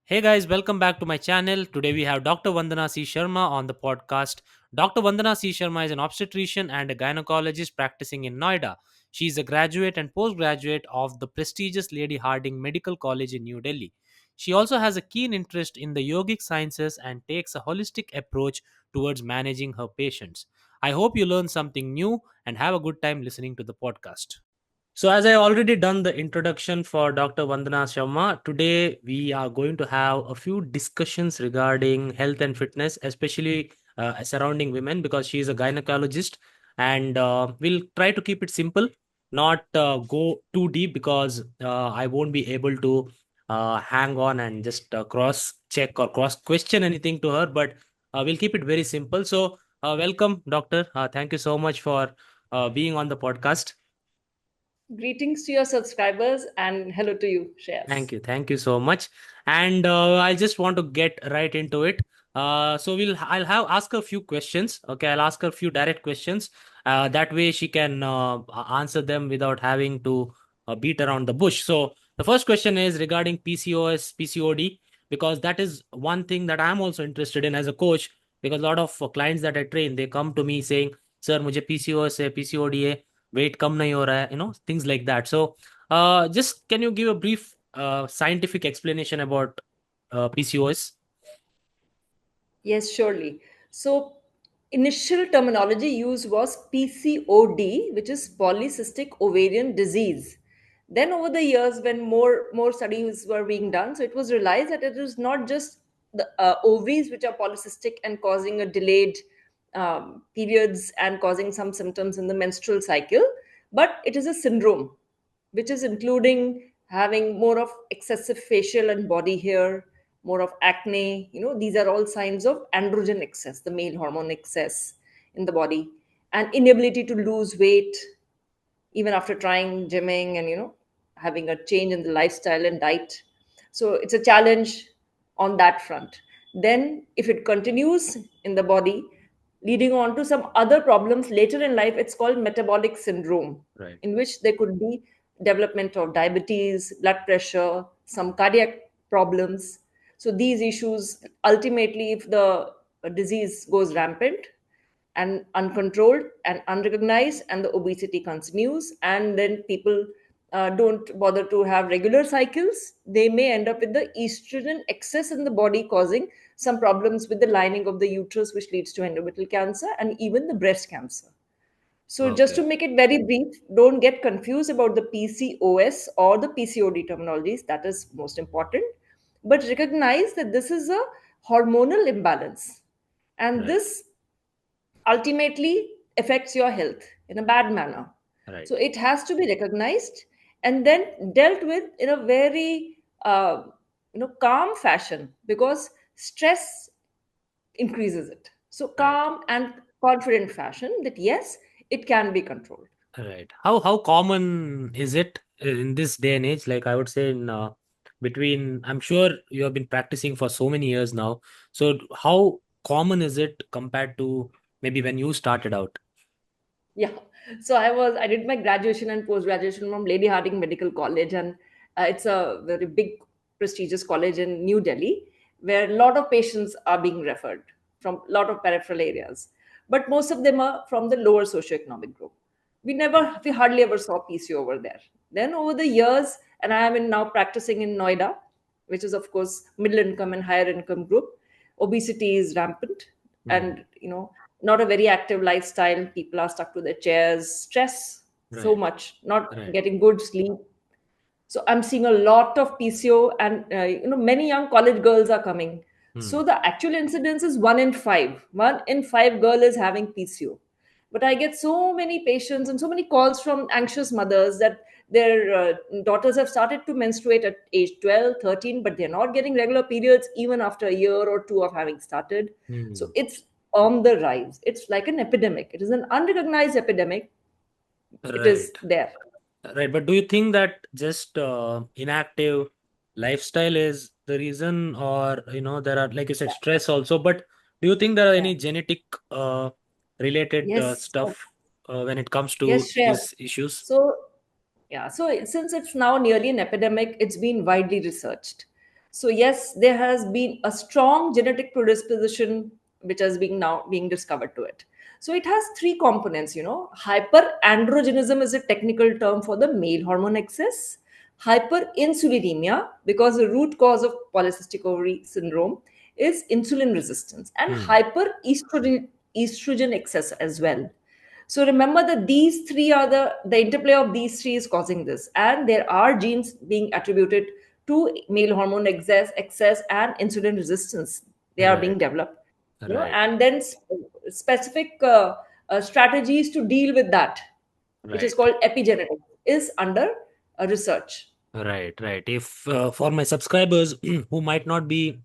Hey guys, welcome back to my channel. Today we have Dr. Vandana C. Sharma on the podcast. Dr. Vandana C. Sharma is an obstetrician and a gynecologist practicing in Noida. She is a graduate and postgraduate of the prestigious Lady Hardinge Medical College in New Delhi. She also has a keen interest in the Yogic Sciences and takes a holistic approach towards managing her patients. I hope you learn something new and have a good time listening to the podcast. So, as I already done the introduction for Dr. Vandana Sharma, today we are going to have a few discussions regarding health and fitness, especially surrounding women, because she is a gynecologist, and we'll try to keep it simple, not go too deep, because I won't be able to hang on and just cross check or cross question anything to her, but we'll keep it very simple. So, welcome, Doctor. Thank you so much for being on the podcast. Greetings to your subscribers and hello to you, Thank Shreyas. you. Thank you so much. And I just want to get right into it. So I'll have ask her a few questions. Okay, I'll ask her a few direct questions. That way she can answer them without having to beat around the bush. So the first question is regarding PCOS, PCOD, because that is one thing that I'm also interested in as a coach. Because a lot of clients that I train, they come to me saying, "Sir, मुझे PCOS है, PCOD है, weight कम नहीं हो रहा है," things like that. So just can you give a brief scientific explanation about PCOS? Yes, surely. So, initial terminology used was PCOD, which is polycystic ovarian disease. Then, over the years, when more studies were being done, so it was realized that it is not just the ovaries which are polycystic and causing a delayed periods and causing some symptoms in the menstrual cycle, but it is a syndrome which is including having more of excessive facial and body hair, more of acne. These are all signs of androgen excess, the male hormone excess in the body, and inability to lose weight even after trying gymming and having a change in the lifestyle and diet. So it's a challenge on that front. Then if it continues in the body, leading on to some other problems later in life, it's called metabolic syndrome, Right. in which there could be development of diabetes, blood pressure, some cardiac problems. So these issues, ultimately, if the disease goes rampant and uncontrolled and unrecognized, and the obesity continues, and then people don't bother to have regular cycles, they may end up with the estrogen excess in the body, causing some problems with the lining of the uterus, which leads to endometrial cancer and even the breast cancer. So just to Okay. make it very brief, don't get confused about the PCOS or the PCOD terminologies. That is most important. But recognize that this is a hormonal imbalance. And Right. this ultimately affects your health in a bad manner. So Right. it has to be recognized and then dealt with in a very calm fashion, because stress increases it. So Right. calm and confident fashion, that yes, it can be controlled. Right. How common is it in this day and age? Like I would say in between, I'm sure you have been practicing for so many years now. So how common is it compared to maybe when you started out? Yeah. So I did my graduation and post graduation from Lady Hardinge Medical College, and it's a very big, prestigious college in New Delhi, where a lot of patients are being referred from a lot of peripheral areas, but most of them are from the lower socioeconomic group. We hardly ever saw PC over there. Then over the years, and I am now practicing in Noida, which is of course middle income and higher income group. Obesity is rampant, Hmm. and not a very active lifestyle. People are stuck to their chairs, stress so Right. much, not Right. getting good sleep. So I'm seeing a lot of PCO, and many young college girls are coming. So Hmm. the actual incidence is 1 in 5. 1 in 5 girl is having PCO. But I get so many patients and so many calls from anxious mothers that their daughters have started to menstruate at age 12, 13, but they're not getting regular periods even after a year or two of having started. So Hmm. it's on the rise. It's like an epidemic. It is an unrecognized epidemic. It is Right. there. Right, but do you think that just inactive lifestyle is the reason, or there are, like you said, stress also? But do you think there are Yeah. any genetic related Yes. stuff when it comes to Yes, sure. these issues? So, yeah, so since it's now nearly an epidemic, it's been widely researched. So yes, there has been a strong genetic predisposition which has been now being discovered to it. So it has three components, Hyperandrogenism is a technical term for the male hormone excess. Hyperinsulinemia, because the root cause of polycystic ovary syndrome is insulin resistance, and Hmm. estrogen excess as well. So remember that these three are the interplay of these three is causing this, and there are genes being attributed to male hormone excess and insulin resistance. They are being Right. developed, Right. and then specific strategies to deal with that, which is Right. called epigenetics, is under research. Right. Right. If for my subscribers who might not be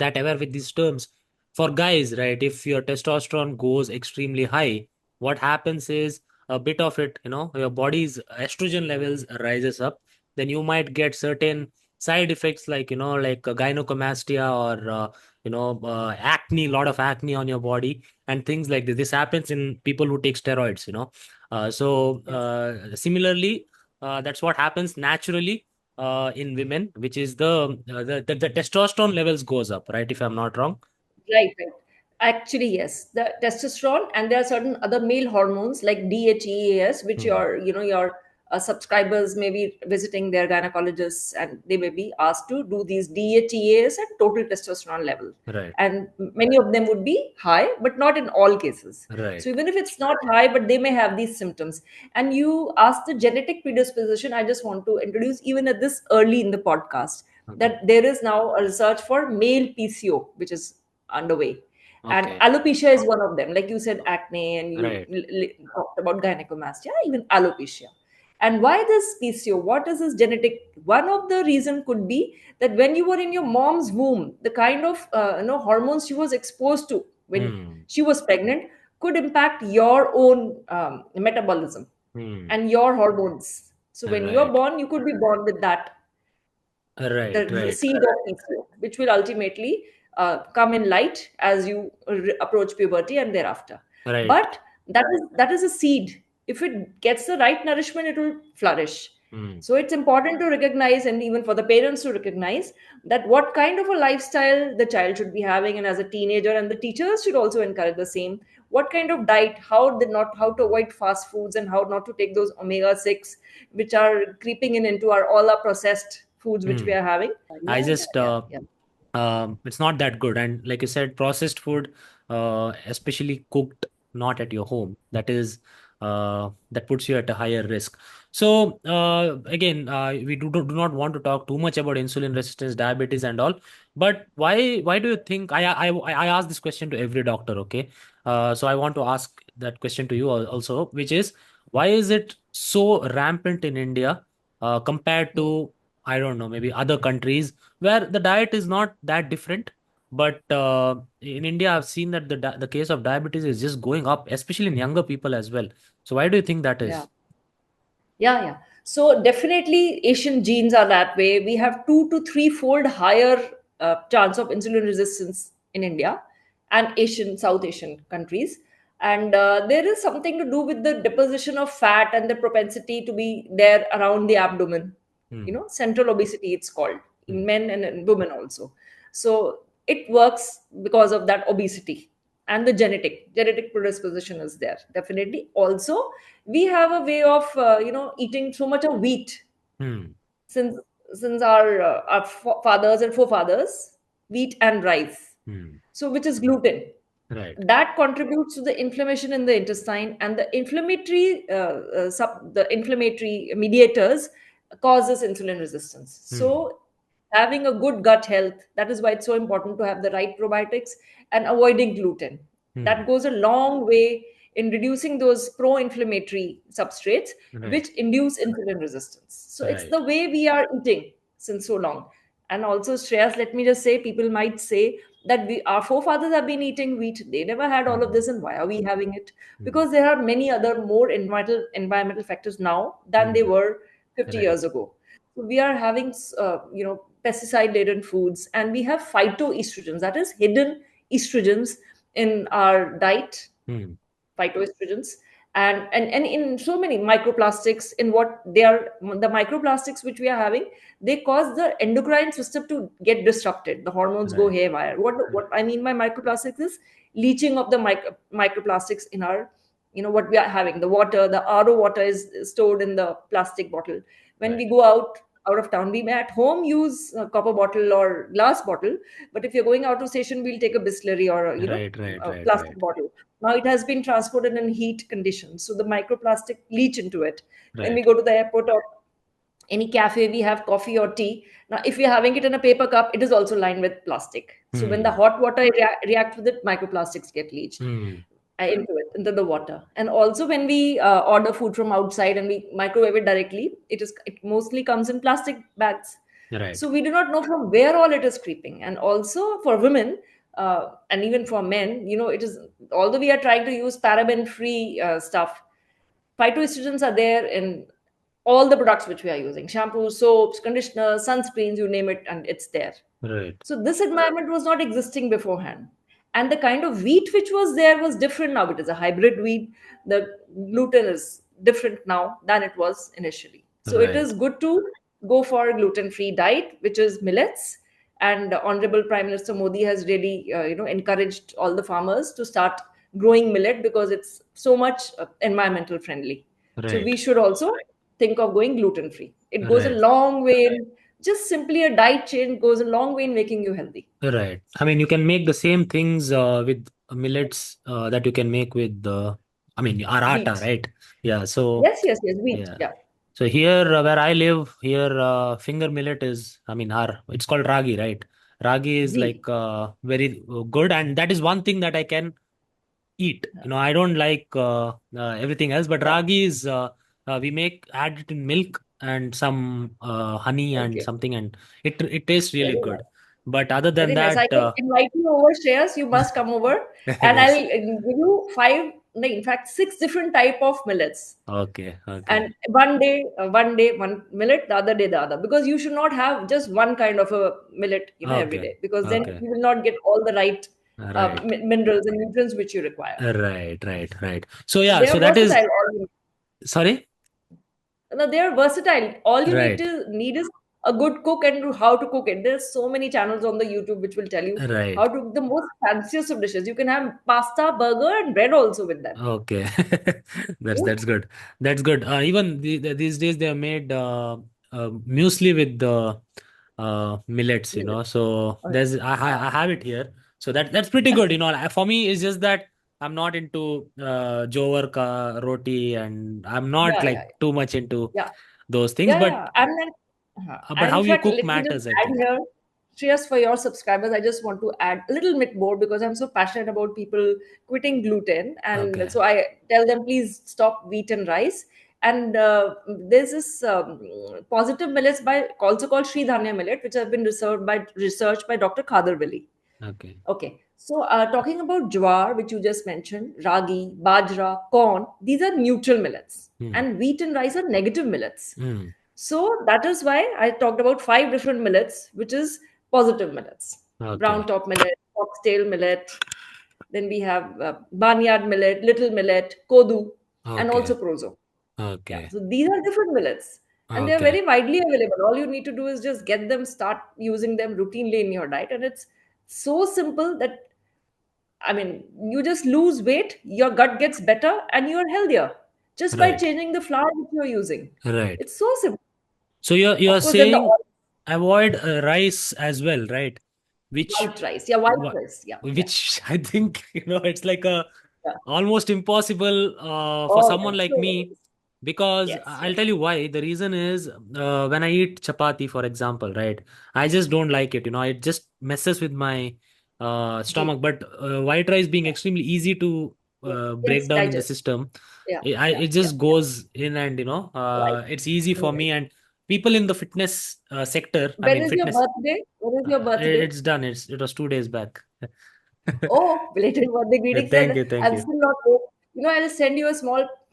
that aware with these terms, for guys, right, if your testosterone goes extremely high, what happens is a bit of it, your body's estrogen levels rises up, then you might get certain side effects like, like gynecomastia or acne, lot of acne on your body and things like this. This happens in people who take steroids, Yes. similarly, that's what happens naturally in women, which is the testosterone levels goes up, right? If I'm not wrong. Right, right. Actually, yes. The testosterone, and there are certain other male hormones like DHEAS, which Hmm. your subscribers may be visiting their gynecologists, and they may be asked to do these DHEAS at total testosterone level. Right, And many of them would be high, but not in all cases. So right. even if it's not high, but they may have these symptoms. And you asked the genetic predisposition. I just want to introduce, even at this early in the podcast, Okay, that there is now a research for male PCO, which is underway. And okay. alopecia is one of them. Like you said, acne, and you Right. talked about gynecomastia, even alopecia. And why this PCO? What is this genetic? One of the reason could be that when you were in your mom's womb, the kind of hormones she was exposed to when Hmm. she was pregnant could impact your own metabolism Hmm. and your hormones. So when you are Right. born, you could be born with that, Right. the Right. seed of PCO, which will ultimately come in light as you approach puberty and thereafter. Right. But that is a seed. If it gets the right nourishment, it will flourish. Hmm. So it's important to recognize, and even for the parents to recognize, that what kind of a lifestyle the child should be having, and as a teenager, and the teachers should also encourage the same. What kind of diet, how to avoid fast foods, and how not to take those omega 6, which are creeping in into all our processed foods which we Hmm. are having. I Yeah, just yeah, yeah, it's not that good, and like you said, processed food, especially cooked not at your home, that puts you at a higher risk. So again, we do not want to talk too much about insulin resistance, diabetes and all, but why do you think, I ask this question to every doctor, okay? So I want to ask that question to you also, which is, why is it so rampant in India compared yeah. to, I don't know, maybe other countries where the diet is not that different. But in India, I've seen that the case of diabetes is just going up, especially in younger people as well. So why do you think that Yeah. is? Yeah, yeah. So definitely Asian genes are that way. We have 2 to 3 fold higher chance of insulin resistance in India and South Asian countries. And there is something to do with the deposition of fat and the propensity to be there around the abdomen. Hmm. Central obesity, it's called, in Hmm. men and in women also. So it works because of that obesity, and the genetic predisposition is there. Definitely. Also, we have a way of eating so much of wheat Hmm. since our fathers and forefathers, wheat and rice, Hmm. so which is gluten, Right. that contributes to the inflammation in the intestine, and the inflammatory mediators causes insulin resistance. Hmm. So having a good gut health, that is why it's so important to have the right probiotics, and avoiding gluten, that Hmm. goes a long way in reducing those pro-inflammatory substrates Right. which induce insulin resistance. So it's Right. the way we are eating since so long. And also, Shreyas, let me just say, people might say that our forefathers have been eating wheat. They never had all of Hmm. this, and why are we having it? Hmm. Because there are many other more environmental factors now than they Hmm. were 50 Right. years ago. So we are having pesticide laden foods, and we have phytoestrogens, that is hidden estrogens in our diet, Hmm. phytoestrogens. and in so many microplastics, in what they are, the microplastics which we are having, they cause the endocrine system to get disrupted, the hormones go Right. haywire. What I mean by microplastics is leaching of the microplastics in our, what we are having, the water, the RO water is stored in the plastic bottle. When Right. we go out of town, we may at home use a copper bottle or glass bottle, but if you're going out of station, we'll take a Bisleri or Right. Right. a Right. plastic Right. bottle. Now it has been transported in heat conditions, so the microplastic leach into it. When we Right. go to the airport or any cafe, we have coffee or tea. Now if we're having it in a paper cup, it is also lined with plastic, so when the Hmm. hot water reacts with it, microplastics get leached Hmm. into the water. And also when we order food from outside and we microwave it directly, it mostly comes in plastic bags. Right. So we do not know from where all it is creeping. And also for women, and even for men, it is, although we are trying to use paraben free stuff, phytoestrogens are there in all the products which we are using: shampoos, soaps, conditioners, sunscreens, you name it, and it's there. Right. So this environment was not existing beforehand. And the kind of wheat which was there was different. Now it is a hybrid wheat. The gluten is different now than it was initially. So it Right. is good to go for a gluten-free diet, which is millets. And Honorable Prime Minister Modi has really, encouraged all the farmers to start growing millet because it's so much environmental friendly. So we Right. should also think of going gluten-free. It goes a Right. long way in, just simply a diet change goes a long way in making you healthy. Right. I mean, you can make the same things with millets that you can make with I mean, arata, Wheat. right? Yeah. So, Yes, yes, yes, wheat. yeah. Yeah. So here where I live, here finger millet is, I mean, our it's called ragi, right? Ragi is Z. like very good, and that is one thing that I can eat. You know, I don't like everything else, but Yeah. ragi is we make add it in milk and some honey and Okay. something, and it tastes really Very good. nice. But other than Very nice. I that, can invite you over, Shreyas. You must come over, and I'll yes. give you five, no, in fact, six different type of millets. Okay, okay. And one day one millet, the other day the other, because you should not have just one kind of a millet, every Okay. day, because then Okay. you will not get all the right Right. minerals and nutrients which you require. Right. Right. Right. So yeah. They So are that is versatile. sorry. No, they are versatile. All you Right. need is a good cook and how to cook it. There's so many channels on the YouTube which will tell you how Right. to cook the most fanciest of dishes. You can have pasta, burger, and bread also with them. Okay. Yeah, That's good. That's good. Even these days they have made muesli with the millets. You know. millet. So Oh, there's yeah, I have it here. So that's pretty good. You know. For me, it's just that I'm not into jowar ka roti, and I'm not yeah, yeah, like too much into yeah, those things. yeah, But yeah. And then, but and in how you fact, cook let me just matters, I add think. here, cheers for your subscribers. I just want to add a little bit more because I'm so passionate about people quitting gluten, and Okay. so I tell them please stop wheat and rice. And there's this positive millets by also called Sri Dhanya millet, which have been researched by Dr. Khader Vili. Okay. Okay. So, talking about jowar, which you just mentioned, ragi, bajra, corn, these are neutral millets, Hmm. and wheat and rice are negative millets. Hmm. So, that is why I talked about five different millets, which is positive millets: brown Okay. top millet, foxtail millet, then we have barnyard millet, little millet, kodu, and Okay. also proso. Yeah. Okay. So, these are different millets. And they are Okay. very widely available. All you need to do is just get them, start using them routinely in your diet, and it's so simple that, I mean, you just lose weight, your gut gets better, and you're healthier just by Right. changing the flour which you're using. Right. It's so simple. So you're Of course, then the saying avoid rice as well, right? Which white rice. Yeah, white wha- rice. Yeah, yeah, which I think it's like a yeah. almost impossible for Oh, someone yes. like So, me, because yes, I'll yes. tell you why. The reason is when I eat chapati, for example, right? I just don't like it. It just messes with my Ji. stomach. But white rice being Yeah. extremely easy to break Yes, down in the digest. system, Yeah, yeah, it yeah, just yeah. goes in, and Right. it's easy for Right. me. And people in the fitness sector, I When mean is your fitness, birthday? When is your birthday? it's done. It was 2 days back. Oh, belated birthday greetings. Thank Yeah, you, thank I'm you. still not home.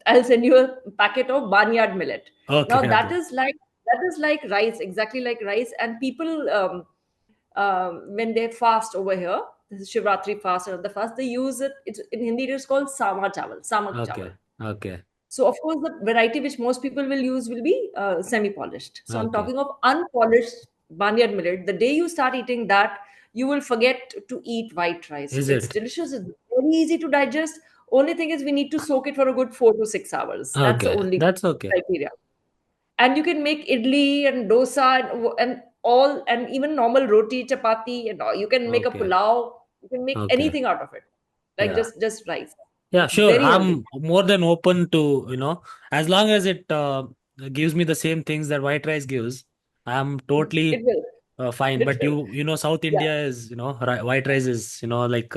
I'll send you a packet of barnyard millet. Okay, Now okay, that is like rice, exactly like rice. And people, when they fast over here, this is Shivratri fast and other fast, they use it. It's in Hindi. It is called sama chawal, samak okay, chawal. Okay. So, of course, the variety which most people will use will be semi-polished. So, I'm Okay. talking of unpolished barnyard millet. The day you start eating that, you will forget to eat white rice. Is It's it? delicious. It's very easy to digest. Only thing is we need to soak it for a good 4 to 6 hours. That's the Okay. only That's okay. criteria. And you can make idli and dosa and all, and even normal roti, chapati, and all. You can make a Okay. pulao. You can make Okay. anything out of it, like Yeah. just rice. Yeah, It's sure. very healthy. I'm more than open to, as long as it gives me the same things that white rice gives, I'm It totally will. fine. It But will. South Yeah. India is, white rice is, like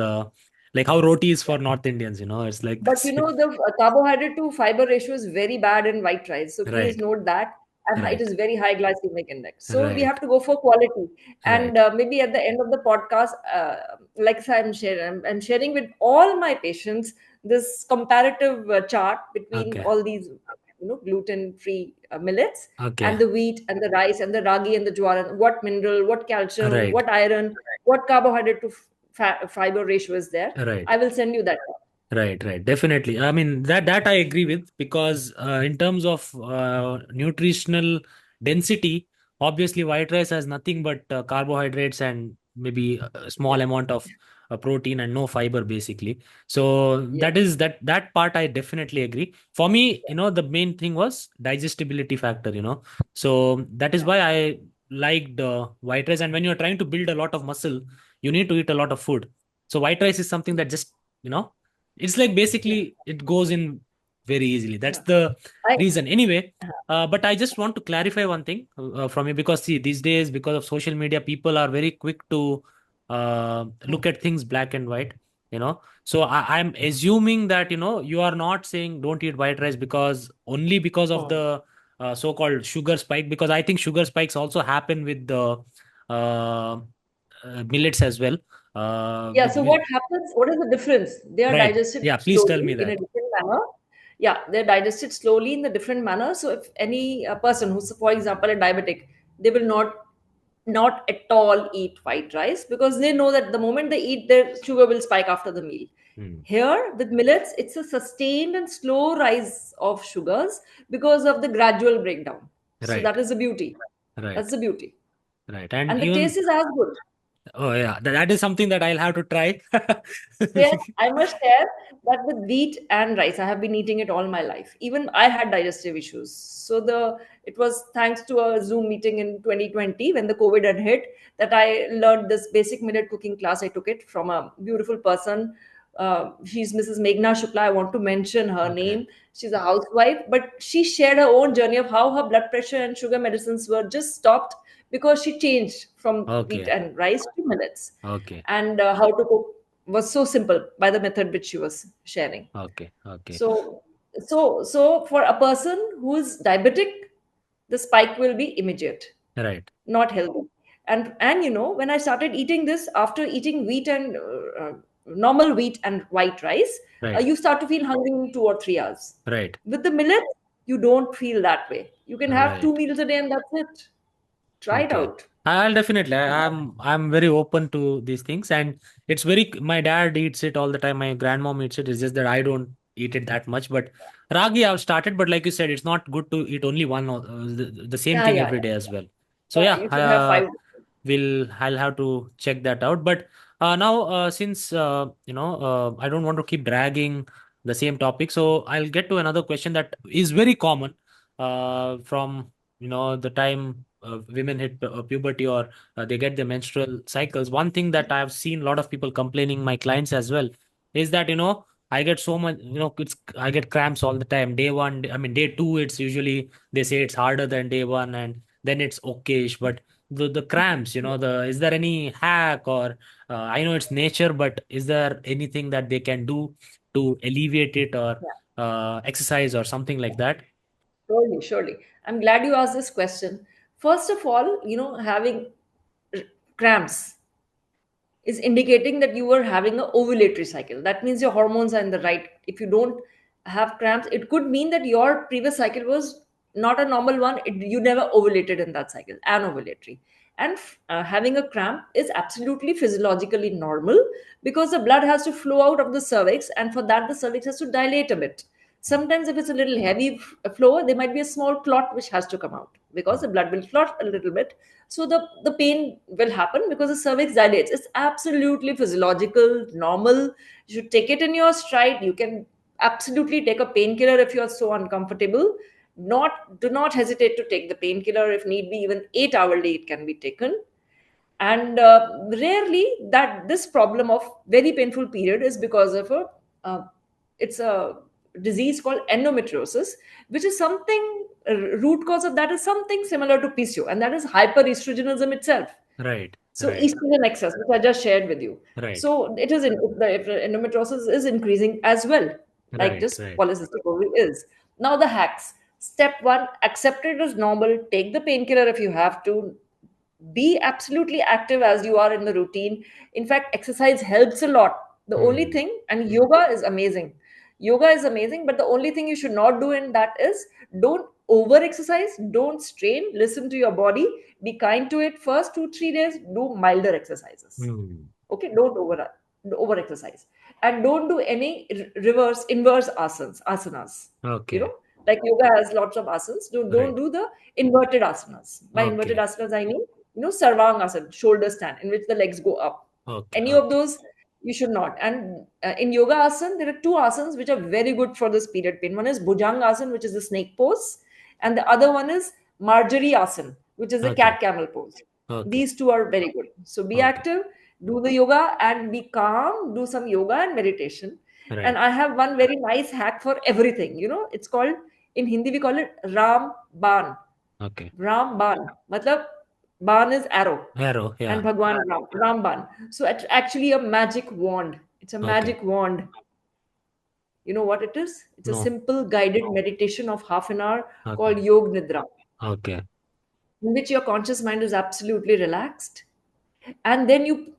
how roti is for North Indians, it's like But this. the carbohydrate to fiber ratio is very bad in white rice. So please Right, note that. And it right, is very high glycemic index. So we right, have to go for quality. And right. maybe at the end of the podcast, like I'm sharing, I'm sharing with all my patients this comparative chart between Okay, all these, gluten-free millets okay. and the wheat and the rice and the ragi and the jowar, and what mineral, what calcium, Right, what iron, what carbohydrate to fiber ratio is there. right. I will send you that. Right, right, definitely. I mean that I agree with because in terms of nutritional density, obviously white rice has nothing but carbohydrates and maybe a small Yeah. amount of protein and no fiber basically. So Yes. that part I definitely agree. For me, the main thing was digestibility factor. So that is Yeah. why I liked white rice. And when you're trying to build a lot of muscle, you need to eat a lot of food. So white rice is something that just you know it's like Yeah. basically it goes in very easily. That's Yeah. the I reason. Anyway, but I just want to clarify one thing from you because see, these days because of social media, people are very quick to look at things black and white. So I'm assuming that you are not saying don't eat white rice because only because of Oh. the so-called sugar spike. Because I think sugar spikes also happen with the uh, millets as well. Yeah, With so what happens? What is the difference? They are Right. digested Yeah, please tell me slowly in a that. different manner. Yeah, they're digested slowly in the different manner. So if any person who's, for example, a diabetic, they will not at all eat white rice because they know that the moment they eat, their sugar will spike after the meal. Hmm. Here with millets, it's a sustained and slow rise of sugars because of the gradual breakdown. So Right, that is the beauty. That's right, the beauty. right. And And the even, taste is as good. oh yeah, that is something that I'll have to try. Yes, I must share that with wheat and rice, I have been eating it all my life. Even I had digestive issues. So it was thanks to a Zoom meeting in 2020 when the COVID had hit that I learned this basic millet cooking class. I took it from a beautiful person. She's Mrs. Meghna Shukla. I want to mention her Okay, name. She's a housewife, but she shared her own journey of how her blood pressure and sugar medicines were just stopped because she changed from wheat okay, and rice to millets, okay, and how to cook was so simple by the method which she was sharing. okay, okay. So for a person who is diabetic, the spike will be immediate, Right, not healthy. And when I started eating this after eating wheat and normal wheat and white rice, right, you start to feel hungry in 2 or 3 hours. right, With the millet, you don't feel that way. You can have two right. meals a day and that's it. Try it Okay. out. I'll definitely. I'm very open to these things, and it's very. My dad eats it all the time. My grandmom eats it. It's just that I don't eat it that much. But ragi, I've started. But like you said, it's not good to eat only one or the same Yeah, thing yeah, every day yeah. as well. So yeah, You should have five. I'll have to check that out. But now since I don't want to keep dragging the same topic, so I'll get to another question that is very common from the time women hit puberty or they get their menstrual cycles. One thing that I've seen a lot of people complaining, my clients as well, is that I get so much, I get cramps all the time. Day one, I mean day two, it's usually they say it's harder than day one, and then it's okayish. But the cramps, the is there any hack or I know it's nature, but is there anything that they can do to alleviate it or Yeah. exercise or something like that? Surely, surely. I'm glad you asked this question. First of all, having r- cramps is indicating that you are having an ovulatory cycle. That means your hormones are in the right. If you don't have cramps, it could mean that your previous cycle was not a normal one. You never ovulated in that cycle, anovulatory. And having a cramp is absolutely physiologically normal because the blood has to flow out of the cervix, and for that, the cervix has to dilate a bit. Sometimes if it's a little heavy flow, there might be a small clot which has to come out because the blood will clot a little bit. So the pain will happen because the cervix dilates. It's absolutely physiological, normal. You should take it in your stride. You can absolutely take a painkiller if you're so uncomfortable. Do not hesitate to take the painkiller if need be. Even 8 hourly it can be taken. And rarely that this problem of very painful period is because of a uh, it's a disease called endometriosis, which is something root cause of that is something similar to PCO, and that is hyperestrogenism itself. Right. So Right. estrogen excess, which I just shared with you. Right. So it is if the endometriosis is increasing as well, like Right. this Right. polycystic ovary is. Now the hacks. Step one: accept it as normal. Take the painkiller if you have to. Be absolutely active as you are in the routine. In fact, exercise helps a lot. The only Hmm. thing, and yoga is amazing. Yoga is amazing, but the only thing you should not do in that is don't over exercise, don't strain, listen to your body, be kind to it. First 2 3 days, do milder exercises. Hmm. Okay, don't over exercise, and don't do any reverse inverse asanas. You Okay. know, like yoga has lots of asanas. Don't Right. do the inverted asanas. By inverted Okay. asanas, I mean sarvang asana, shoulder stand, in which the legs go up. Okay. Any of Okay. those you should not. And in yoga asana, there are two asanas which are very good for this period pain. One is bhujang asana, which is the snake pose, and the other one is marjorie asana, which is the Okay. cat camel pose. Okay. These two are very good. So be Okay. active, do the yoga, and be calm. Do some yoga and meditation. And Right. I have one very nice hack for everything. It's called, in Hindi we call it Ram Ban. Okay. Ram Ban. Matlab, Ban is arrow, Arrow. and Yeah. Bhagwan Ram, Ramban. So it's actually a magic wand. It's a Okay. magic wand. You know what it is? It's a No. simple guided meditation of half an hour Okay. called Yog Nidra, Okay. in which your conscious mind is absolutely relaxed, and then you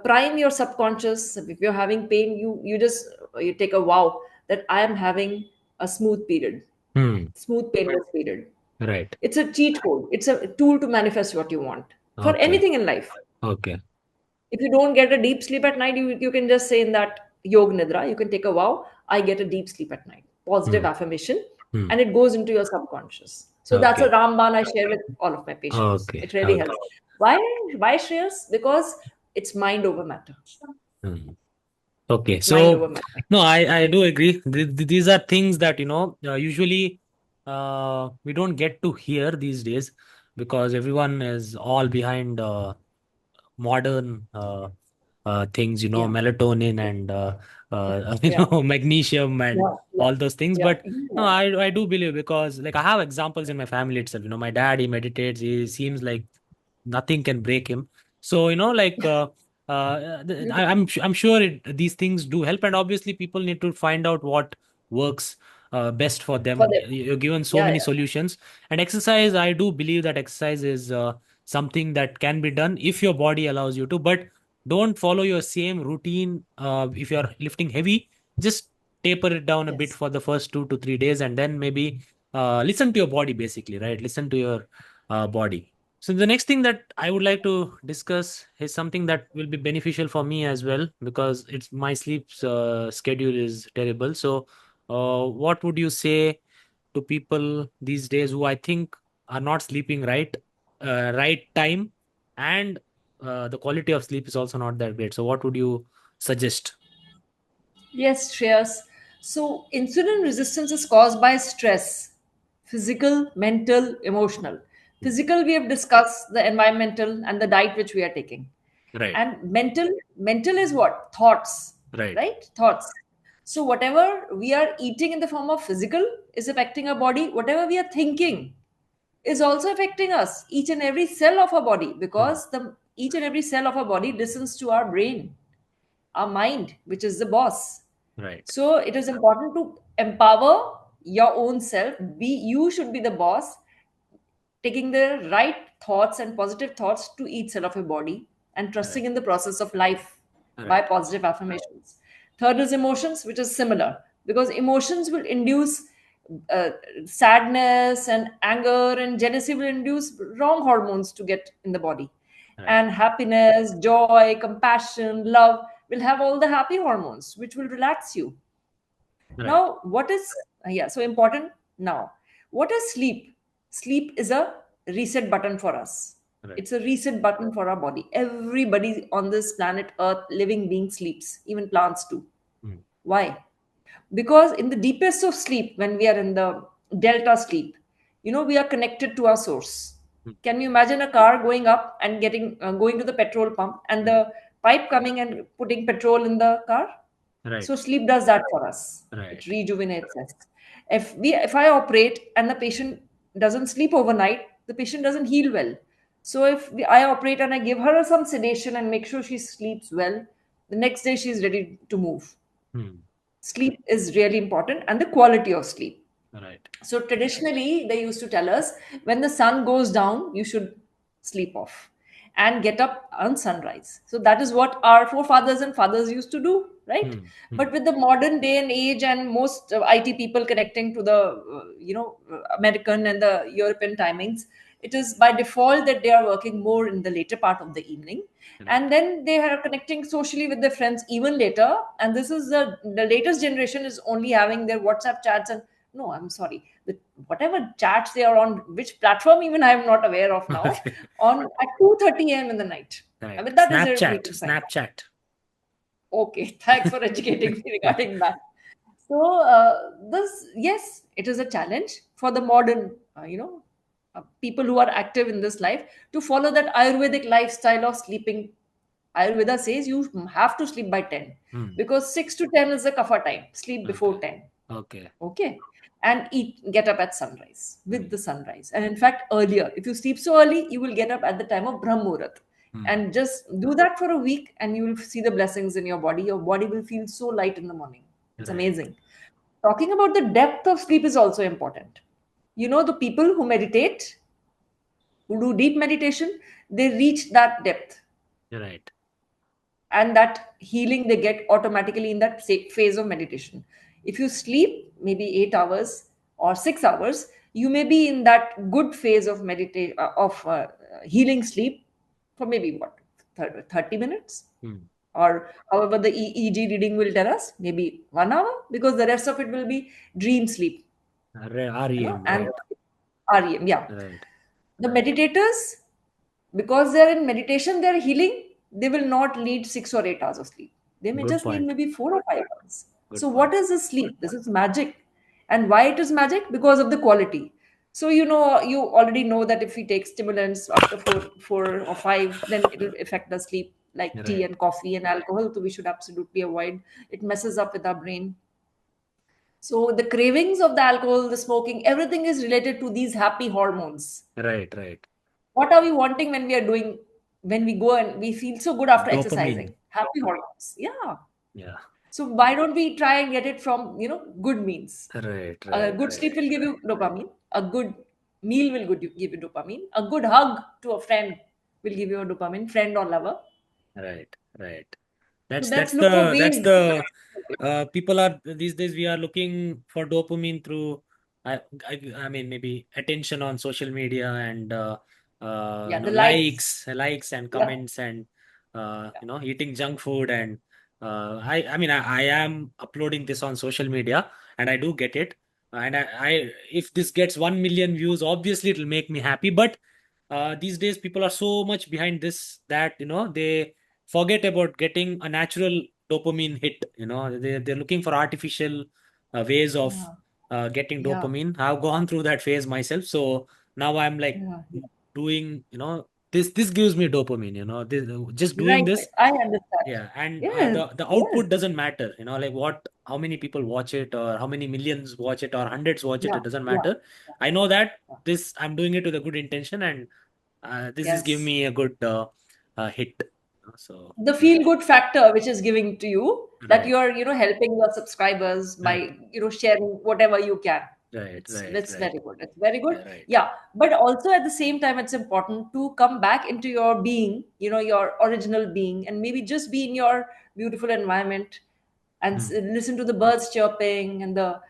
prime your subconscious. If you're having pain, you just you take a vow that I am having a Hmm. smooth painless period. Right. It's a cheat code. It's a tool to manifest what you want for Okay. anything in life. Okay. If you don't get a deep sleep at night, you can just say in that Yog Nidra, you can take a vow, I get a deep sleep at night. Positive Hmm. affirmation, Hmm. and it goes into your subconscious. So that's a Okay. Ramban I share with all of my patients. Okay. It really Okay. helps. Why? Why, Shreyas? Because it's mind over matter. Hmm. Okay. It's mind over So, matter. no, I do agree. These are things that, usually we don't get to hear these days because everyone is all behind modern things, Yeah. melatonin and Yeah. magnesium and Yeah. Yeah. all those things. Yeah. But no, I do believe because like I have examples in my family itself. My dad, he meditates. He seems like nothing can break him. So Beautiful. I'm sure these things do help, and obviously people need to find out what works best for For them. them. You're given so Yeah. many Yeah. solutions, and exercise. I do believe that exercise is something that can be done if your body allows you to, but don't follow your same routine. If you're lifting heavy, just taper it down a bit Yes. for the first 2 to 3 days, and then maybe listen to your body, basically, right? Listen to your body. So the next thing that I would like to discuss is something that will be beneficial for me as well because it's my sleep schedule is terrible. So, what would you say to people these days who I think are not sleeping right time, and the quality of sleep is also not that great. So, what would you suggest? Yes, Shreyas. So, insulin resistance is caused by stress, physical, mental, emotional. Hmm. Physical, we have discussed the environmental and the diet which we are taking. Right, And mental is what? Thoughts, right, right? Thoughts. So, whatever we are eating in the form of physical is affecting our body. Whatever we are thinking is also affecting us, each and every cell of our body, hmm, because the each and every cell of our body listens to our brain, our mind, which is the boss. right, So it is important to empower your own self. You should be the boss, taking the right thoughts and positive thoughts to each cell of your body, and right, trusting in the process of life by right, positive affirmations. Third is emotions, which is similar, because emotions will induce uh, sadness and anger, and jealousy will induce wrong hormones to get in the body. right, And happiness, joy, compassion, love will have all the happy hormones, which will relax you. Right. Now, what is, yeah, so important now. What is sleep? Sleep is a reset button for us. Right. It's a reset button for our body. Everybody on this planet Earth, living being, sleeps, even plants do. Mm. Why? Because in the deepest of sleep, when we are in the delta sleep, we are connected to our source. Mm. Can you imagine a car going up and getting going to the petrol pump, and Mm. the pipe coming and putting petrol in the car? So Right. sleep does that for us. It Right. rejuvenates us. If I operate and the patient doesn't sleep overnight, the patient doesn't heal well. So I operate and I give her some sedation and make sure she sleeps well, the next day she's ready to move. Mm. Sleep is really important, and the quality of sleep. Right. So traditionally, they used to tell us when the sun goes down, you should sleep off and get up on sunrise. So that is what our forefathers and fathers used to do, right? Mm. Mm. But with the modern day and age, and most IT people connecting to the American and the European timings, it is by default that they are working more in the later part of the evening, Right. and then they are connecting socially with their friends even later. And this is the latest generation is only having their WhatsApp chats and, no, I'm sorry, whatever chats they are on, which platform even I am not aware of now, Okay. on at 2:30 a.m. in the night. I Right. mean, that is their Snapchat. sleeping cycle. Snapchat. Okay, thanks for educating me regarding that. So this, yes, it is a challenge for the modern, people who are active in this life, to follow that Ayurvedic lifestyle of sleeping. Ayurveda says you have to sleep by 10, Mm. because 6 to 10 is the kapha time. Sleep Okay. before 10. Okay. Okay. And get up at sunrise, with Mm. the sunrise. And in fact, earlier, if you sleep so early, you will get up at the time of Brahmurat. Mm. And just do that for a week, and you will see the blessings in your body. Your body will feel so light in the morning. It's Right. amazing. Talking about the depth of sleep is also important. The people who meditate, who do deep meditation, they reach that depth, Right. and that healing they get automatically in that phase of meditation. If you sleep maybe 8 hours or 6 hours, you may be in that good phase of meditation, of healing sleep, for maybe what, 30 minutes, Mm. or however the EEG reading will tell us, maybe 1 hour, because the rest of it will be dream sleep, REM. and Right. REM. Yeah. Right. The meditators, because they're in meditation, they're healing, they will not need 6 or 8 hours of sleep. They may Good just need point. maybe 4 or 5 hours. So, Good what point. is this sleep? This is magic. And why it is magic? Because of the quality. So, you already know that if we take stimulants after 4 or 5, then it will affect the sleep, like tea Right. and coffee and alcohol. So, we should absolutely avoid. It messes up with our brain. So, the cravings of the alcohol, the smoking, everything is related to these happy hormones. Right. Right. What are we wanting when we are doing, when we go and we feel so good after Dopamine. exercising? Happy hormones. Yeah. Yeah. So why don't we try and get it from, good means? Right. A Right. good Right. sleep will give you dopamine. A good meal will give you dopamine. A good hug to a friend will give you a dopamine, friend or lover. Right. Right. So That's let's that's look for the that's ways. the people are these days we are looking for dopamine through I mean maybe attention on social media and Yeah, the likes. likes and Yeah. comments and Yeah. eating junk food and I mean I am uploading this on social media and I do get it and I if this gets 1 million views obviously it'll make me happy but these days people are so much behind this that they forget about getting a natural dopamine hit. They're looking for artificial ways of Yeah. getting Yeah. dopamine. I've gone through that phase myself, so now I'm like Yeah. doing this gives me dopamine. Just doing Right. this. I understand. Yeah, and Yes. the Yes. output doesn't matter. Like how many people watch it or how many millions watch it or hundreds watch it. Yeah. It doesn't Yeah. matter. I know that this I'm doing it with a good intention and this is giving Yes. me a good hit. So The yeah, feel good factor which is giving to you, that right, you're helping your subscribers right, by sharing whatever you can. right, it's right, it's right. very good, it's very good. Yeah, right. Yeah, but also at the same time it's important to come back into your being, your original being, and maybe just be in your beautiful environment, and Hmm. listen to the birds chirping, and the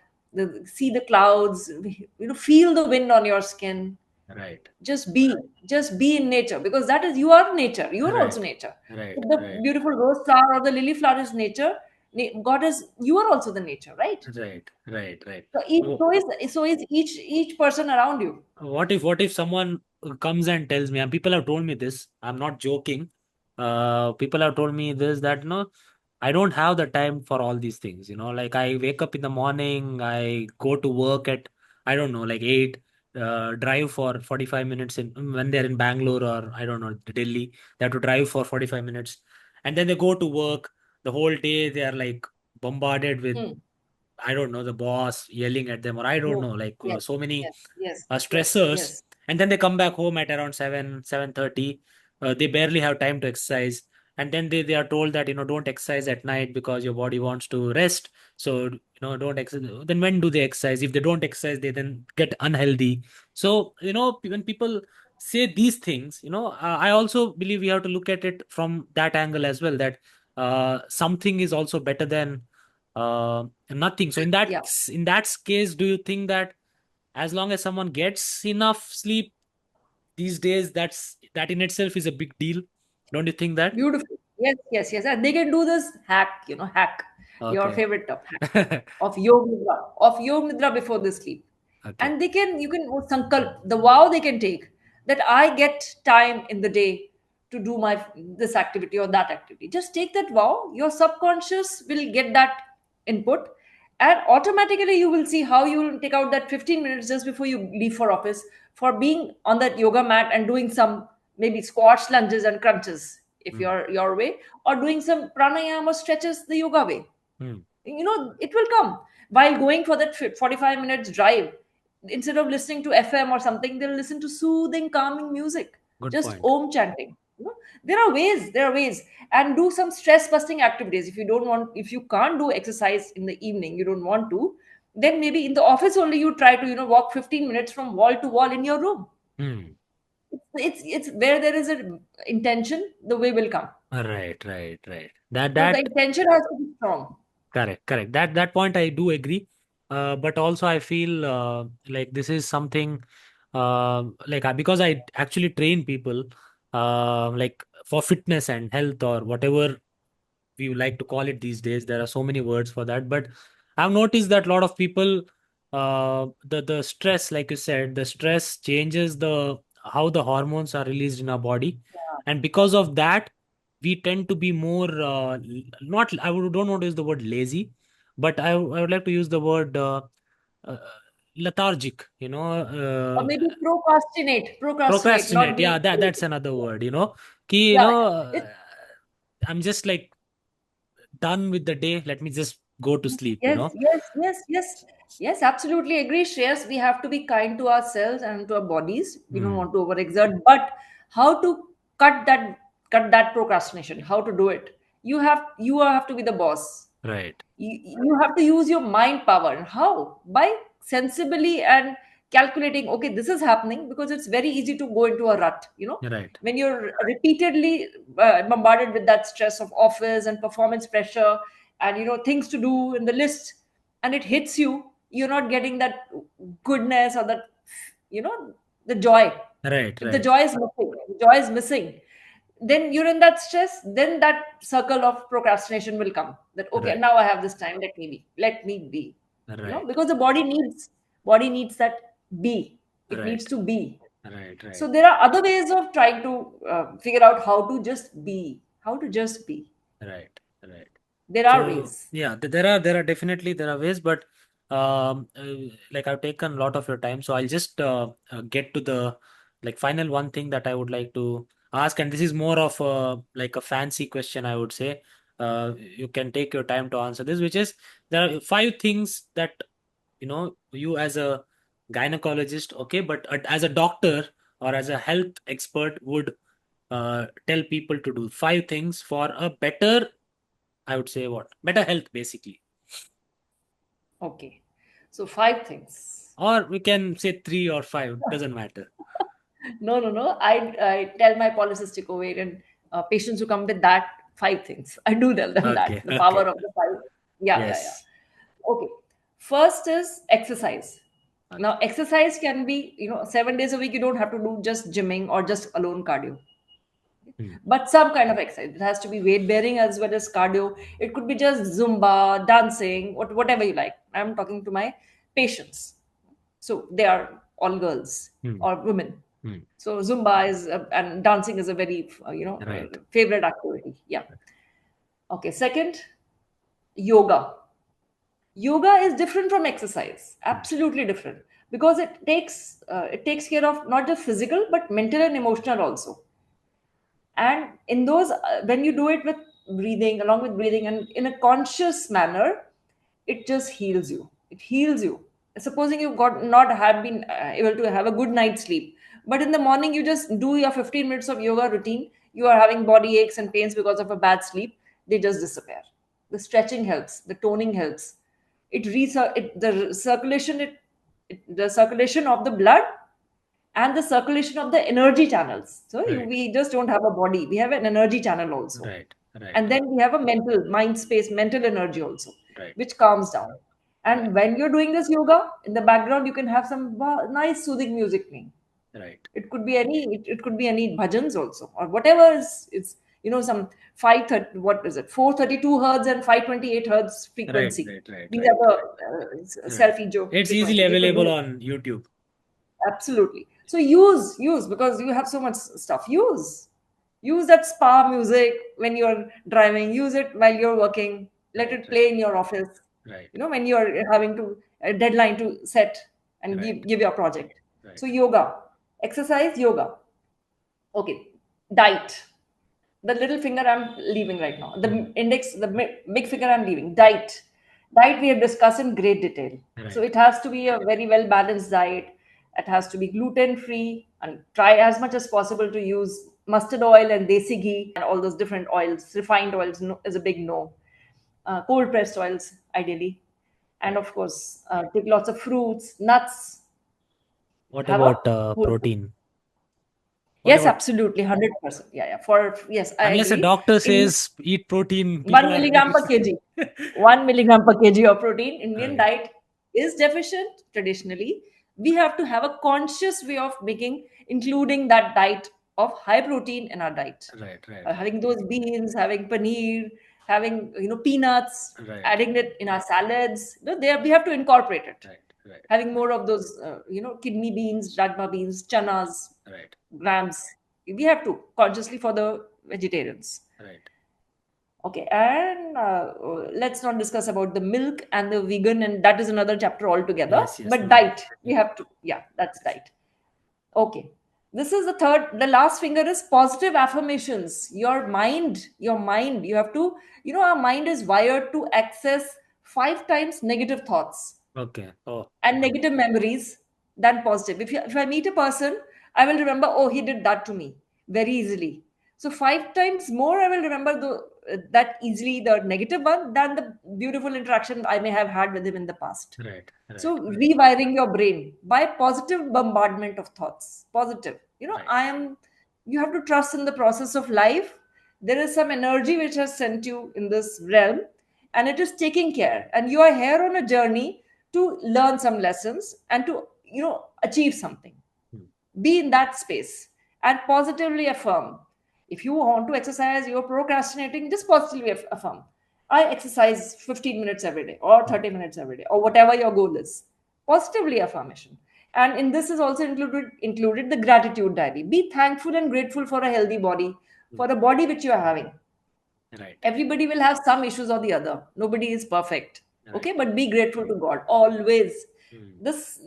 see the clouds, feel the wind on your skin. Right, Just be in nature, because that is, you are nature, you are also right, nature. right, If the right, beautiful rose flower or the lily flower is nature, God is, you are also the nature, right? Right, right, right. So each, Oh, so is each person around you. what if someone comes and tells me, and people have told me this, I'm not joking. People have told me this, that no, I don't have the time for all these things. Like I wake up in the morning, I go to work at, I don't know, like 8, drive for 45 minutes when they're in Bangalore or I don't know, Delhi. They have to drive for 45 minutes, and then they go to work. The whole day they are like bombarded with, Hmm. I don't know, the boss yelling at them, or I don't No. know, like Yes, so many yes, yes, yes, stressors. yes. And then they come back home at around 7:30. They barely have time to exercise, and then they are told that don't exercise at night because your body wants to rest. So don't exercise. Then when do they exercise? If they don't exercise, they then get unhealthy. So when people say these things, I also believe we have to look at it from that angle as well, that something is also better than nothing. So in that Yeah, in that case, do you think that as long as someone gets enough sleep these days, that in itself is a big deal? Don't you think that? beautiful. Yes, yes, yes. And they can do this hack, hack, your Okay. favorite top hack of yog nidra before they sleep. Okay. And you can sankalp, the vow they can take, that I get time in the day to do this activity or that activity. Just take that vow. Your subconscious will get that input, and automatically you will see how you will take out that 15 minutes just before you leave for office, for being on that yoga mat and doing some maybe squats, lunges, and crunches if Hmm. you're your way, or doing some pranayama stretches the yoga way. Hmm. It will come while going for that 45 minutes drive. Instead of listening to FM or something, they'll listen to soothing, calming music, Good just point. om chanting. There are ways. And do some stress busting activities. If you can't do exercise in the evening, you don't want to, then maybe in the office only you try to walk 15 minutes from wall to wall in your room. Hmm. It's where there is a intention, the way will come. Right, right, right. That So the that intention has to be strong. correct, correct. That point I do agree. But also I feel like this is something like because I actually train people like for fitness and health or whatever we like to call it these days. There are so many words for that, but I've noticed that a lot of people, the stress, like you said, the stress changes the how the hormones are released in our body, and because of that, we tend to be more not. Don't want to use the word lazy, but I would like to use the word uh, lethargic. Or maybe procrastinate, not Procrastinate. being Yeah, that's creative. another Yeah, word. Ki, yeah, yeah. I'm just like done with the day. Let me just go to sleep. Yes, yes, yes, yes, yes, absolutely agree, Shreyas. We have to be kind to ourselves and to our bodies. We don't Hmm. want to overexert, but how to cut that procrastination? How to do it? You have to be the boss. Right, You have to use your mind power. How? By sensibly and calculating, okay, this is happening, because it's very easy to go into a rut. right, When you're repeatedly bombarded with that stress of office and performance pressure, and things to do in the list, and it hits you, you're not getting that goodness, or that you know the joy. right, If the right, joy is missing, then you're in that stress. Then that circle of procrastination will come, that okay, right, now I have this time, let me be, right, because the body needs that be. It needs right, to be. right, So right. there are other ways of trying to figure out how to just be. Right, right. There are So ways. yeah, there are definitely there are ways, but like I've taken a lot of your time, so I'll just get to the like final one thing that I would like to ask, and this is more of a like a fancy question, I would say. You can take your time to answer this, which is there are 5 things that you as a gynecologist, okay, but as a doctor or as a health expert would tell people to do 5 things for a better, I would say, what? Better health, basically. Okay, so 5 things. Or we can say 3 or 5, doesn't matter. No, no, no. I tell my polycystic ovarian patients who come with that 5 things. I do tell them that Okay, the power okay. of the five. Yeah, yeah, yeah. Yes. Okay. First is exercise. Okay. Now, exercise can be 7 days a week. You don't have to do just gymming or just alone cardio. Hmm. but some kind of exercise. It has to be weight bearing as well as cardio. It could be just Zumba, dancing, whatever you like. I'm talking to my patients. So they are all girls Hmm. or women. Hmm. So Zumba is and dancing is a very Right. favorite activity. Yeah. Okay. Second, yoga. Yoga is different from exercise, Hmm. absolutely different, because it takes care of not just physical but mental and emotional also. And in those when you do it with breathing, along with breathing and in a conscious manner, it just heals you. It heals you. Supposing you got not have been able to have a good night's sleep, but in the morning you just do your 15 minutes of yoga routine, you are having body aches and pains because of a bad sleep, they just disappear. The stretching helps, the toning helps. The circulation, the circulation of the blood and the circulation of the energy channels. So Right. we just don't have a body, we have an energy channel also. Right. Right. And then we have a mental mind space, mental energy also, Right. which calms down. Right. And when you're doing this yoga, in the background, you can have some nice soothing music playing. Right. It could be any bhajans also, or whatever is it's some 530, what is it, 432 hertz and 528 hertz Right. frequency. Right. Right. These Right. are the Right. selfie joke It's easily frequencies. You could available use. on YouTube. Absolutely. So use because you have so much stuff. Use that spa music when you're driving. Use it while you're working. Let Right. it Right. play in your office. Right. When you're having to a deadline to set and Right. give your project. So Right. yoga, exercise, yoga. Okay, diet. The little finger I'm leaving right now. Hmm. The index, the big finger I'm leaving. Diet. Diet we have discussed in great detail. So Right. it has to be a very well balanced diet. It has to be gluten free and try as much as possible to use mustard oil and desi ghee and all those different oils. Refined oils no, is a big no. Cold pressed oils ideally, and Right. of course take lots of fruits, nuts. What Have a about whole food. protein? What Yes, about absolutely, 100%. Yeah, yeah. For yes, I unless a agree. doctor In says eat protein, people 1 are milligram per kg. 1 milligram per kg of protein. Indian right. diet is deficient traditionally. We have to have a conscious way of making, including that diet of high protein in our diet. Right. Right. Right. Having those beans, having paneer, having peanuts, Right. adding it in our salads. There we have to incorporate it. Right. Right. Having more of those, kidney beans, rajma beans, chanas, Right. grams. We have to consciously for the vegetarians. Right. Okay, and let's not discuss about the milk and the vegan, and that is another chapter altogether. Yes. Yes. But No. diet, we have to, yeah, that's diet. Okay, this is the last finger is positive affirmations. Your mind, you have to, our mind is wired to access 5 times negative thoughts Okay. Oh. and negative memories than positive. If I meet a person, I will remember, oh, he did that to me very easily. So 5 times more, I will remember that easily the negative one than the beautiful interaction I may have had with him in the past. Right. Right. So rewiring your brain by positive bombardment of thoughts. Positive. Right. You have to trust in the process of life. There is some energy which has sent you in this realm and it is taking care. And you are here on a journey to learn some lessons and to, achieve something. Hmm. Be in that space and positively affirm. If you want to exercise, you're procrastinating, just positively affirm. I exercise 15 minutes every day or Hmm. 30 minutes every day or whatever your goal is. Positively affirmation. And in this is also included the gratitude diary. Be thankful and grateful for a healthy body, Hmm. for the body which you are having. Right. Everybody will have some issues or the other. Nobody is perfect. Right. Okay, but be grateful to God always. Hmm. This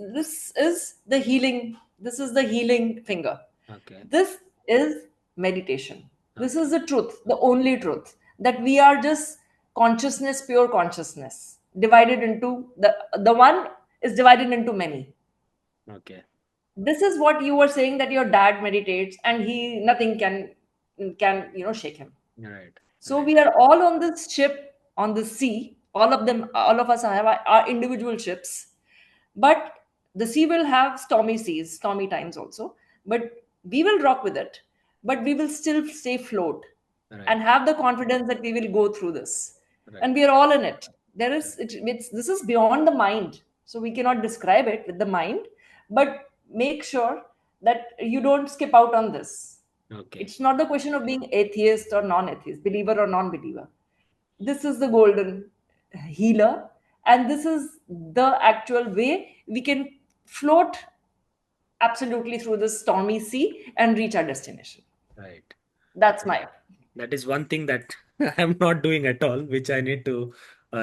is the healing. This is the healing finger. Okay. This is meditation. This Okay. is the truth, the only truth, that we are just consciousness, pure consciousness, divided into the one is divided into many. Okay. This is what you were saying, that your dad meditates and he nothing can shake him. Right. So Right. we are all on this ship, on the sea. All of us have our individual ships, but the sea will have stormy seas, stormy times also. But we will rock with it. But we will still stay afloat Right. and have the confidence that we will go through this. Right. And we are all in it. This is beyond the mind, so we cannot describe it with the mind. But make sure that you don't skip out on this. Okay. It's not the question of being atheist or non-atheist, believer or non-believer. This is the golden healer, and this is the actual way we can float absolutely through the stormy sea and reach our destination. Right. That's Right. my That is one thing that I'm not doing at all, which I need to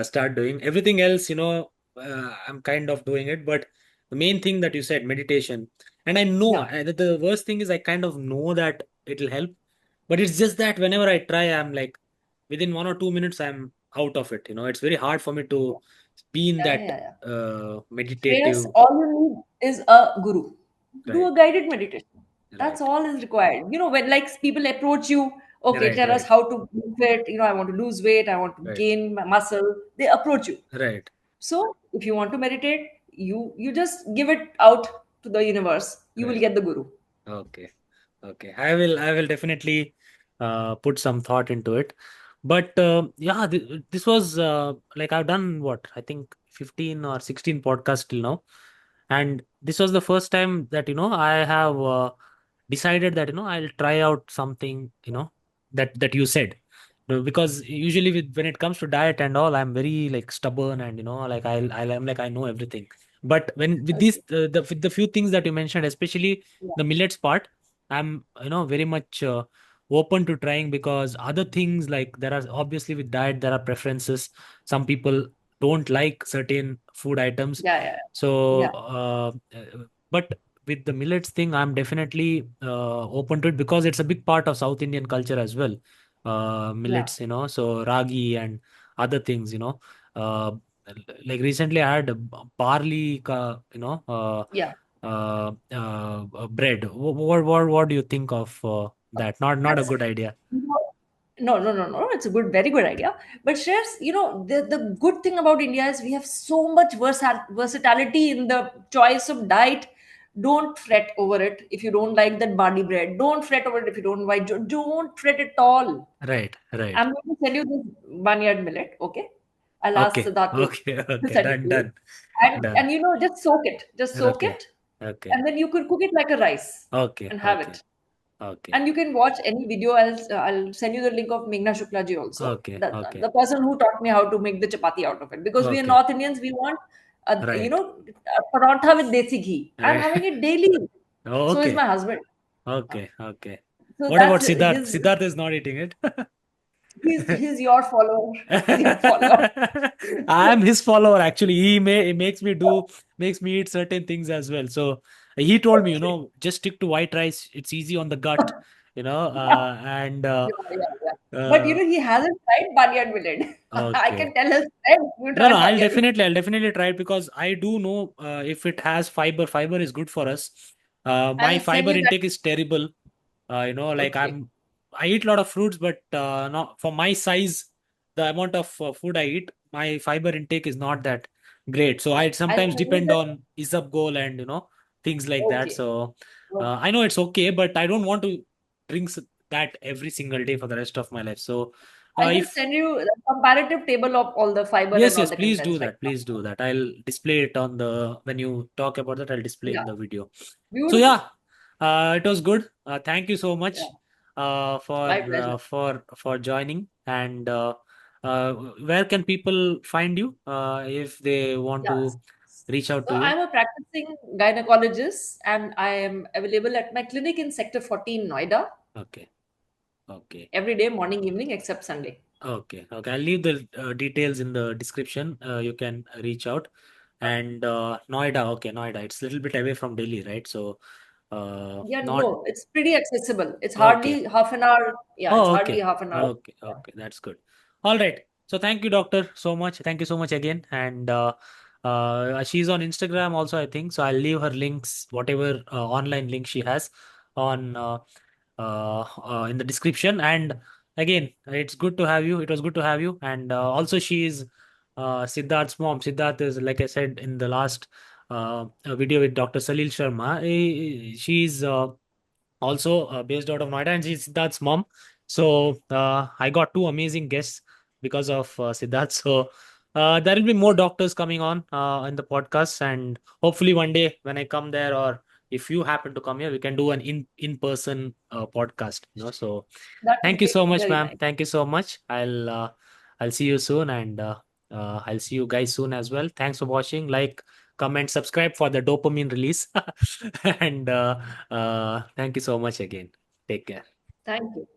start doing. Everything else, I'm kind of doing it, but the main thing that you said, meditation, and I know yeah. that the worst thing is I kind of know that it'll help, but it's just that whenever I try, I'm like within 1 or 2 minutes, I'm out of it. It's very hard for me to be in Yeah, that yeah, yeah. Shreyas, meditative. all you need is a guru. Do Right. a guided meditation. That's Right. all is required. When like people approach you, okay, Right. tell us Right. how to be fit. I want to lose weight. I want to Right. gain muscle. They approach you. Right. So if you want to meditate, you just give it out to the universe. You will Right. get the guru. Okay. Okay. I will definitely put some thought into it. But yeah, this was like I've done what I think 15 or 16 podcasts till now. And this was the first time that, I have decided that, I'll try out something, that you said. Because usually when it comes to diet and all, I'm very like stubborn and, like I'm like I know everything. But when with this Okay. with the few things that you mentioned, especially Yeah. the millets part, I'm very much open to trying, because other things, like there are obviously with diet there are preferences. Some people don't like certain food items. Yeah. Yeah. So Yeah. but with the millets thing, I'm definitely open to it, because it's a big part of South Indian culture as well. Yeah. Millets, so ragi and other things, uh, like recently I had a barley Yeah. bread. What do you think of that? Not a That's good idea. no, no, no, no. It's a very good idea. But shares, the good thing about India is we have so much versatility in the choice of diet. Don't fret over it if you don't like that barley bread. Don't fret over it if you don't like. Don't fret at all. Right, right. I'm going to send you this barnyard millet. Okay, I'll ask Okay, Siddharth okay, to okay. send it Done, to you, done, and done. just soak it. Just soak Okay, it, okay, and then you could cook it like a rice okay, and have okay, it. okay, And you can watch any video. I'll send you the link of Meghna Shukla ji also, okay, okay, the person who taught me how to make the chapati out of it. Because we are okay. North Indians, we want Right, a paratha with desi ghee. I'm right. having it daily. Oh, So is okay, my husband. Uh, okay, okay. So What about that's Siddharth? his. Siddharth is not eating it. He's your follower. He's your follower. I'm his follower actually. He makes me eat certain things as well. So he told me, Okay. just stick to white rice. It's easy on the gut, Yeah. and Yeah, yeah, yeah. But uh, he hasn't tried barnyard millet. I okay. can tell his friend you No, try no, barnyard millet. I'll definitely try it, because I do know if it has fiber. Fiber is good for us. My I'll send fiber you that. intake is terrible. Like Okay. I eat a lot of fruits, but not for my size, the amount of food I eat, my fiber intake is not that great. So I I'll sometimes send you depend that. on isabgol and things like that. Okay. So Okay. I know it's okay, but I don't want to drink that every single day for the rest of my life. So I'll just if send you the comparative table of all the fiber yes, and all yes, the please do contents like that. that. Please do that. I'll display it on the when you talk about that. I'll display Yeah. in the video. So Beautiful. yeah, it was good. Thank you so Yeah. much My pleasure. for joining. And uh, where can people find you if they want Yeah. to reach out to So you? I'm a practicing gynecologist and I am available at my clinic in Sector 14, Noida, Okay, okay. every day, morning, evening, except Sunday. Okay, okay. I'll leave the details in the description. You can reach out. And Noida, okay, Noida. It's a little bit away from Delhi, right? So, Yeah, not no, it's pretty accessible. It's okay. hardly half an hour. Yeah, it's Oh, hardly okay, half an hour. okay, okay. That's good. All right. So, thank you, doctor, so much. Thank you so much again. And she's on Instagram also, I think. So, I'll leave her links, whatever online link she has, on in the description. And again, it's good to have you. It was good to have you. And also, she is Siddharth's mom. Siddharth is, like I said in the last video with Dr. Salil Sharma. She's also based out of Noida, and she's Siddharth's mom. So I got two amazing guests because of Siddharth. So there will be more doctors coming on in the podcast, and hopefully one day when I come there, or if you happen to come here, we can do an in person podcast. So That would thank you be so much, very ma'am. nice. Thank you so much. I'll see you soon, and I'll see you guys soon as well. Thanks for watching. Like, comment, subscribe for the dopamine release, and thank you so much again. Take care. Thank you.